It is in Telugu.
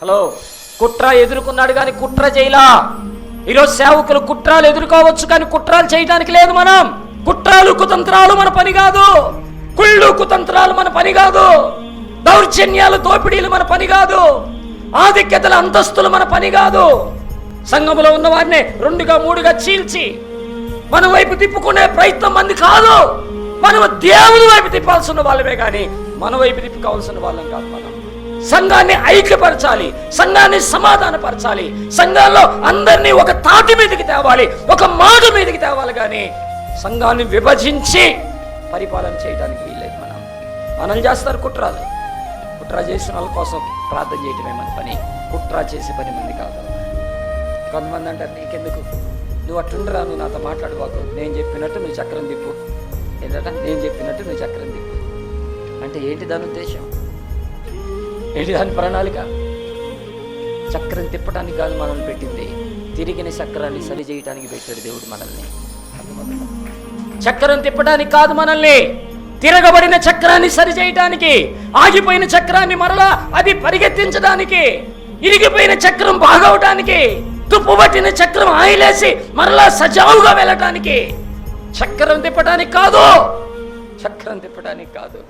హలో, కుట్ర ఎదుర్కొన్నాడు కానీ కుట్ర చేయలా. ఈరోజు సేవకులు కుట్రాలు ఎదుర్కోవచ్చు కానీ కుట్రాలు చేయడానికి లేదు. మనం కుట్రాలు కుతంత్రాలు మన పని కాదు, కుళ్ళు కుతంత్రాలు మన పని కాదు, దౌర్జన్యాలు దోపిడీలు మన పని కాదు, ఆధిక్యతల అంతస్తులు మన పని కాదు. సంఘములో ఉన్న వారిని 2గా 3గా చీల్చి మన వైపు తిప్పుకునే ప్రయత్నం మంది కాదు. మనం దేవుని వైపు తిప్పాల్సిన వాళ్ళమే కానీ మన వైపు తిప్పుకోవాల్సిన వాళ్ళం కాదు. మనం సంఘాన్ని ఐక్యపరచాలి, సంఘాన్ని సమాధానపరచాలి, సంఘాల్లో అందరినీ ఒక తాటి మీదకి తేవాలి, ఒక మాట మీదకి తేవాలి. కానీ సంఘాన్ని విభజించి పరిపాలన చేయడానికి వీల్లేదు. మనం చేస్తారు కుట్రాలు. కుట్ర చేసిన వాళ్ళ కోసం ప్రార్థన చేయటమే మన పని, కుట్ర చేసే పని మంది కాదు. కొంతమంది అంటారు, నీకెందుకు, నువ్వు అట్లుండరా, నువ్వు నాతో మాట్లాడుకోకు, నేను చెప్పినట్టు నువ్వు చక్రం తిప్పు. ఏంటంట, నేను చెప్పినట్టు నువ్వు చక్రం తిప్పు అంటే ఏంటి దాని ఉద్దేశం, ఏంటి దాని ప్రణాళిక? చక్రం తిప్పడానికి కాదు మనల్ని పెట్టింది, తిరిగిన చక్రాన్ని సరి చేయడానికి పెట్టాడు దేవుడు మనల్ని. చక్రం తిప్పడానికి కాదు మనల్ని, తిరగబడిన చక్రాన్ని సరి చేయటానికి, ఆగిపోయిన చక్రాన్ని మరలా అది పరిగెత్తించడానికి, ఇరిగిపోయిన చక్రం బాగవటానికి, తుప్పుబట్టిన చక్రం ఆయిలేసి మరలా సజావుగా వెళ్ళటానికి. చక్రం తిప్పడానికి కాదు, చక్రం తిప్పడానికి కాదు.